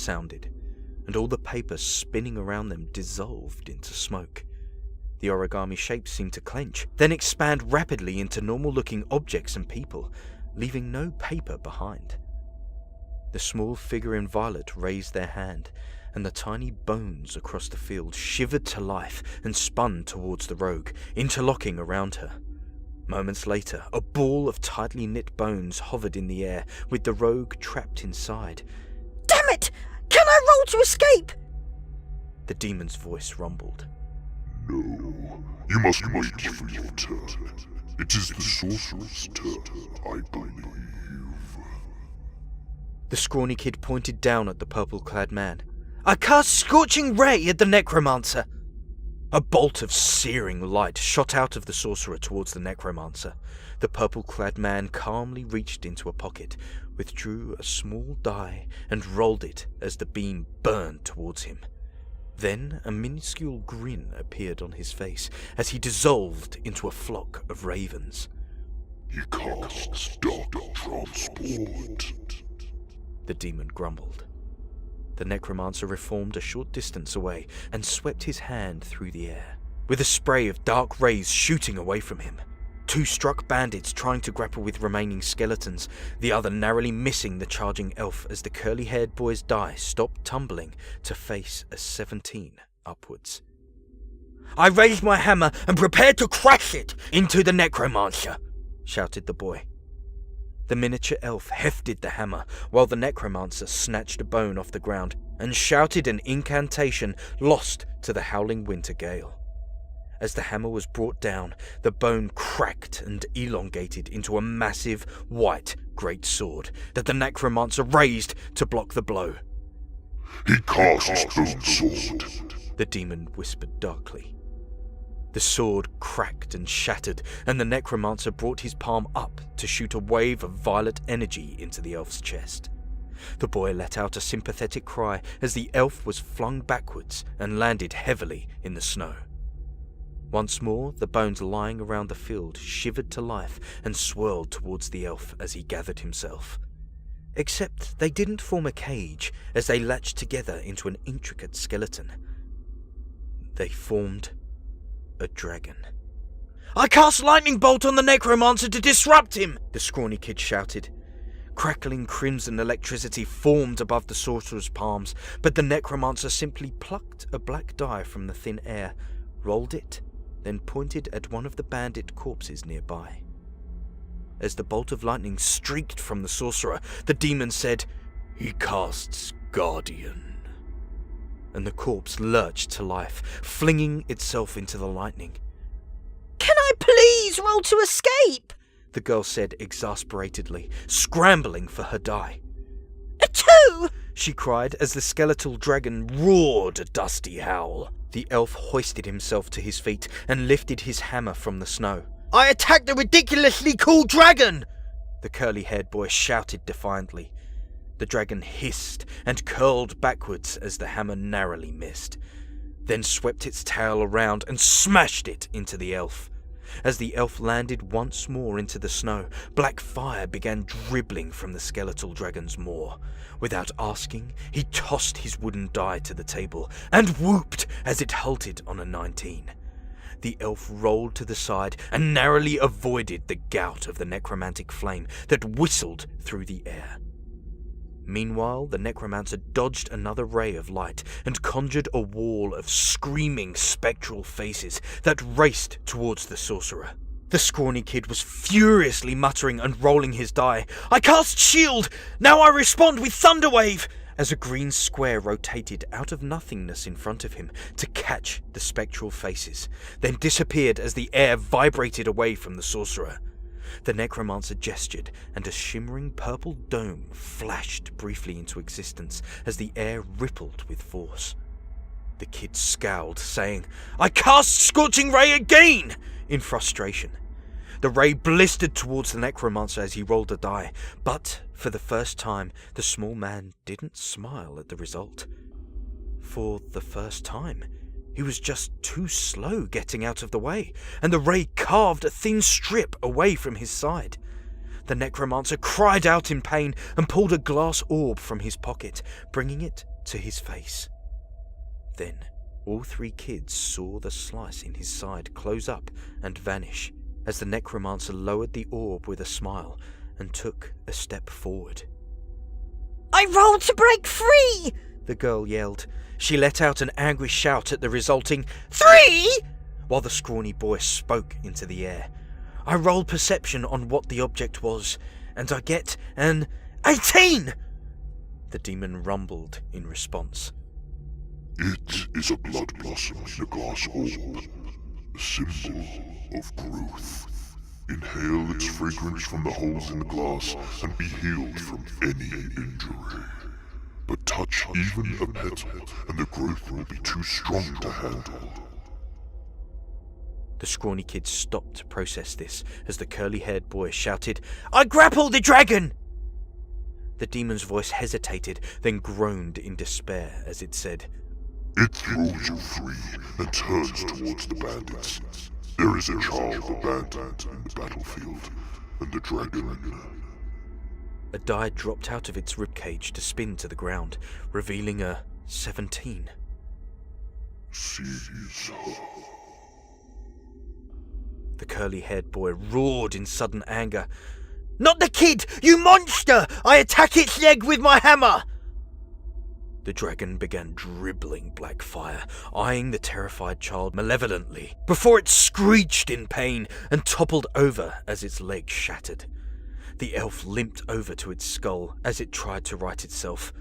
sounded, and all the paper spinning around them dissolved into smoke. The origami shapes seemed to clench, then expand rapidly into normal-looking objects and people, leaving no paper behind. The small figure in violet raised their hand, and the tiny bones across the field shivered to life and spun towards the rogue, interlocking around her. Moments later, a ball of tightly knit bones hovered in the air, with the rogue trapped inside. "Damn it! Can I roll to escape?" The demon's voice rumbled. No, you must wait for your turn. It is the sorcerer's turn, I believe. The scrawny kid pointed down at the purple-clad man. "I cast Scorching Ray at the necromancer!" A bolt of searing light shot out of the sorcerer towards the necromancer. The purple-clad man calmly reached into a pocket, withdrew a small die, and rolled it as the beam burned towards him. Then a minuscule grin appeared on his face as he dissolved into a flock of ravens. He casts dark transport, the demon grumbled. The necromancer reformed a short distance away and swept his hand through the air, with a spray of dark rays shooting away from him. Two struck bandits trying to grapple with remaining skeletons, the other narrowly missing the charging elf as the curly-haired boy's die stopped tumbling to face a 17 upwards. "I raised my hammer and prepared to crash it into the necromancer," shouted the boy. The miniature elf hefted the hammer while the necromancer snatched a bone off the ground and shouted an incantation lost to the howling winter gale. As the hammer was brought down, the bone cracked and elongated into a massive, white great sword that the necromancer raised to block the blow. He casts bone sword, the demon whispered darkly. The sword cracked and shattered, and the necromancer brought his palm up to shoot a wave of violet energy into the elf's chest. The boy let out a sympathetic cry as the elf was flung backwards and landed heavily in the snow. Once more, the bones lying around the field shivered to life and swirled towards the elf as he gathered himself. Except they didn't form a cage as they latched together into an intricate skeleton. They formed a dragon. "I cast Lightning Bolt on the necromancer to disrupt him!" the scrawny kid shouted. Crackling crimson electricity formed above the sorcerer's palms, but the necromancer simply plucked a black die from the thin air, rolled it, then pointed at one of the bandit corpses nearby. As the bolt of lightning streaked from the sorcerer, the demon said, "He casts Guardian," and the corpse lurched to life, flinging itself into the lightning. "Can I please roll to escape?" the girl said exasperatedly, scrambling for her die. "A 2!" she cried as the skeletal dragon roared a dusty howl. The elf hoisted himself to his feet and lifted his hammer from the snow. "I attacked a ridiculously cool dragon!" the curly-haired boy shouted defiantly. The dragon hissed and curled backwards as the hammer narrowly missed, then swept its tail around and smashed it into the elf. As the elf landed once more into the snow, black fire began dribbling from the skeletal dragon's maw. Without asking, he tossed his wooden die to the table and whooped as it halted on a 19. The elf rolled to the side and narrowly avoided the gout of the necromantic flame that whistled through the air. Meanwhile, the necromancer dodged another ray of light and conjured a wall of screaming spectral faces that raced towards the sorcerer. The scrawny kid was furiously muttering and rolling his die. "I cast shield! Now I respond with Thunderwave!" as a green square rotated out of nothingness in front of him to catch the spectral faces, then disappeared as the air vibrated away from the sorcerer. The necromancer gestured, and a shimmering purple dome flashed briefly into existence as the air rippled with force. The kid scowled, saying, "I cast Scorching Ray again!" in frustration. The ray blistered towards the necromancer as he rolled a die, but for the first time, the small man didn't smile at the result. For the first time, he was just too slow getting out of the way, and the ray carved a thin strip away from his side. The necromancer cried out in pain and pulled a glass orb from his pocket, bringing it to his face. Then, all three kids saw the slice in his side close up and vanish as the necromancer lowered the orb with a smile and took a step forward. I rolled to break free! The girl yelled. She let out an angry shout at the resulting 3! While the scrawny boy spoke into the air. I rolled perception on what the object was, and I get an 18! The demon rumbled in response. It is a blood blossom in a glass orb, a symbol of growth. Inhale its fragrance from the holes in the glass and be healed from any injury. But touch even a petal and the growth will be too strong to handle. The scrawny kid stopped to process this as the curly-haired boy shouted, I grapple the dragon! The demon's voice hesitated, then groaned in despair as it said, It throws you free and turns towards the bandits. There is a child abandoned in the battlefield, and the dragon. A die dropped out of its ribcage to spin to the ground, revealing a 17. Seize her. The curly-haired boy roared in sudden anger. Not the kid, you monster! I attack its leg with my hammer! The dragon began dribbling black fire, eyeing the terrified child malevolently, before it screeched in pain and toppled over as its leg shattered. The elf limped over to its skull as it tried to right itself.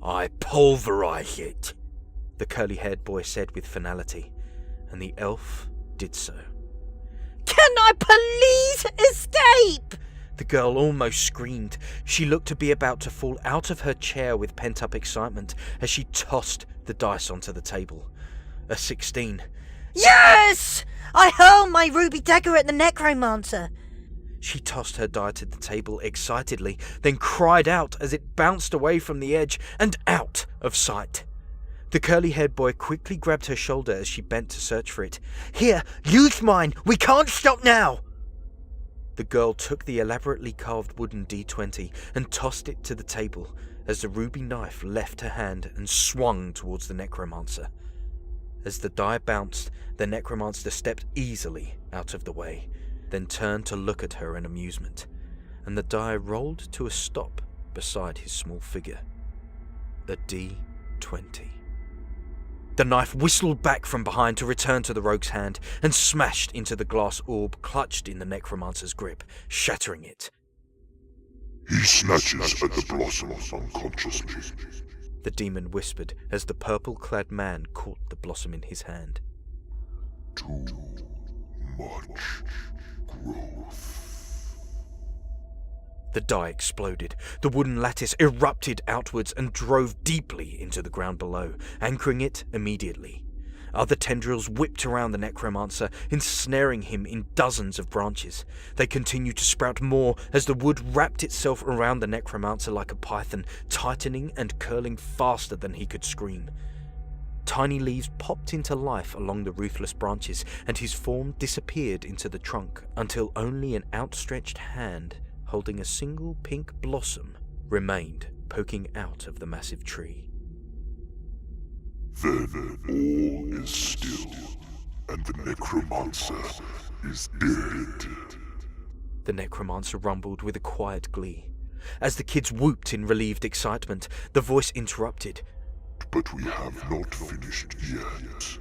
I pulverize it, the curly-haired boy said with finality, and the elf did so. Can I please escape? The girl almost screamed. She looked to be about to fall out of her chair with pent-up excitement as she tossed the dice onto the table. A 16. Yes! I hurl my ruby dagger at the necromancer. She tossed her die to the table excitedly, then cried out as it bounced away from the edge and out of sight. The curly-haired boy quickly grabbed her shoulder as she bent to search for it. Here, use mine! We can't stop now! The girl took the elaborately carved wooden D20 and tossed it to the table as the ruby knife left her hand and swung towards the necromancer. As the die bounced, the necromancer stepped easily out of the way, then turned to look at her in amusement, and the die rolled to a stop beside his small figure. A D20. The knife whistled back from behind to return to the rogue's hand and smashed into the glass orb clutched in the necromancer's grip, shattering it. He snatches at the blossom unconsciously. The demon whispered as the purple-clad man caught the blossom in his hand. Too much growth. The die exploded. The wooden lattice erupted outwards and drove deeply into the ground below, anchoring it immediately. Other tendrils whipped around the necromancer, ensnaring him in dozens of branches. They continued to sprout more as the wood wrapped itself around the necromancer like a python, tightening and curling faster than he could scream. Tiny leaves popped into life along the ruthless branches, and his form disappeared into the trunk until only an outstretched hand holding a single pink blossom remained poking out of the massive tree. Then all is still, and the necromancer is dead. The necromancer rumbled with a quiet glee. As the kids whooped in relieved excitement, the voice interrupted. But we have not finished yet.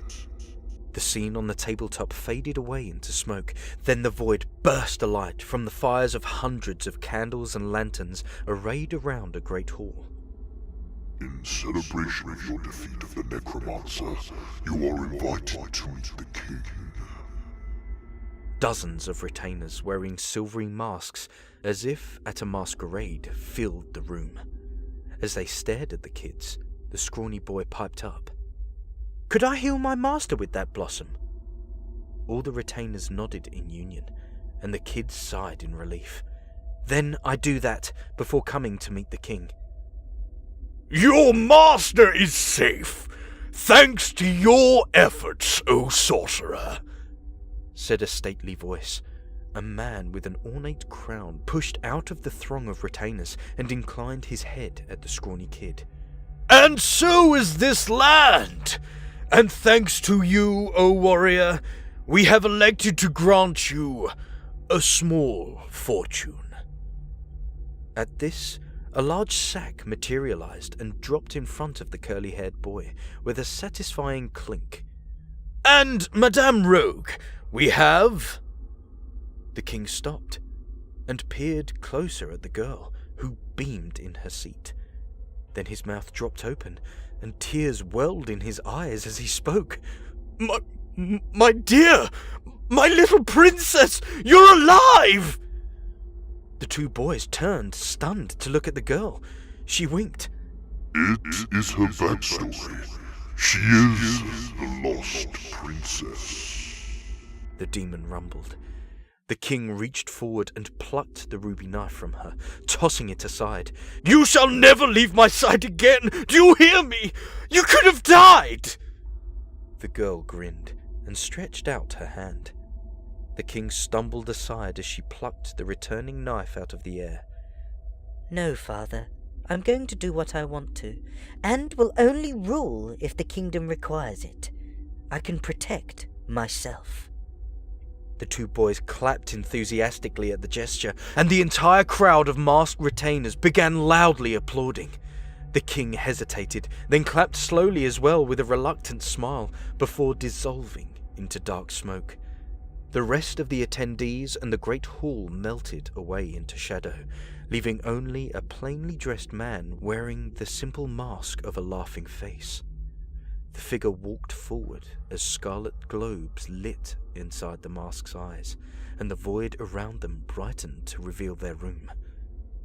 The scene on the tabletop faded away into smoke. Then the void burst alight from the fires of hundreds of candles and lanterns arrayed around a great hall. In celebration of your defeat of the necromancer, you are invited to meet the king. Dozens of retainers wearing silvery masks, as if at a masquerade, filled the room. As they stared at the kids, the scrawny boy piped up. Could I heal my master with that blossom? All the retainers nodded in union, and the kids sighed in relief. Then I do that before coming to meet the king. Your master is safe, thanks to your efforts, O sorcerer, said a stately voice. A man with an ornate crown pushed out of the throng of retainers and inclined his head at the scrawny kid. And so is this land. And thanks to you, O warrior, we have elected to grant you a small fortune. At this, a large sack materialized and dropped in front of the curly-haired boy with a satisfying clink. And, Madame Rogue, we have... The king stopped and peered closer at the girl, who beamed in her seat. Then his mouth dropped open, and tears welled in his eyes as he spoke. My dear! My little princess! You're alive! The two boys turned, stunned, to look at the girl. She winked. It is her backstory. She is the lost princess. The demon rumbled. The king reached forward and plucked the ruby knife from her, tossing it aside. You shall never leave my side again! Do you hear me? You could have died! The girl grinned and stretched out her hand. The king stumbled aside as she plucked the returning knife out of the air. No, father. I'm going to do what I want to, and will only rule if the kingdom requires it. I can protect myself. The two boys clapped enthusiastically at the gesture, and the entire crowd of masked retainers began loudly applauding. The king hesitated, then clapped slowly as well with a reluctant smile, before dissolving into dark smoke. The rest of the attendees and the great hall melted away into shadow, leaving only a plainly dressed man wearing the simple mask of a laughing face. The figure walked forward as scarlet globes lit inside the mask's eyes, and the void around them brightened to reveal their room,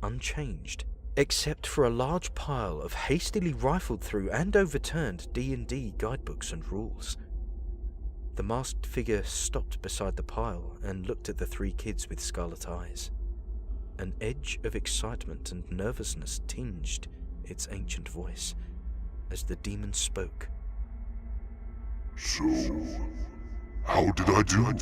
unchanged, except for a large pile of hastily rifled through and overturned D&D guidebooks and rules. The masked figure stopped beside the pile and looked at the three kids with scarlet eyes. An edge of excitement and nervousness tinged its ancient voice as the demon spoke. So, how did I do?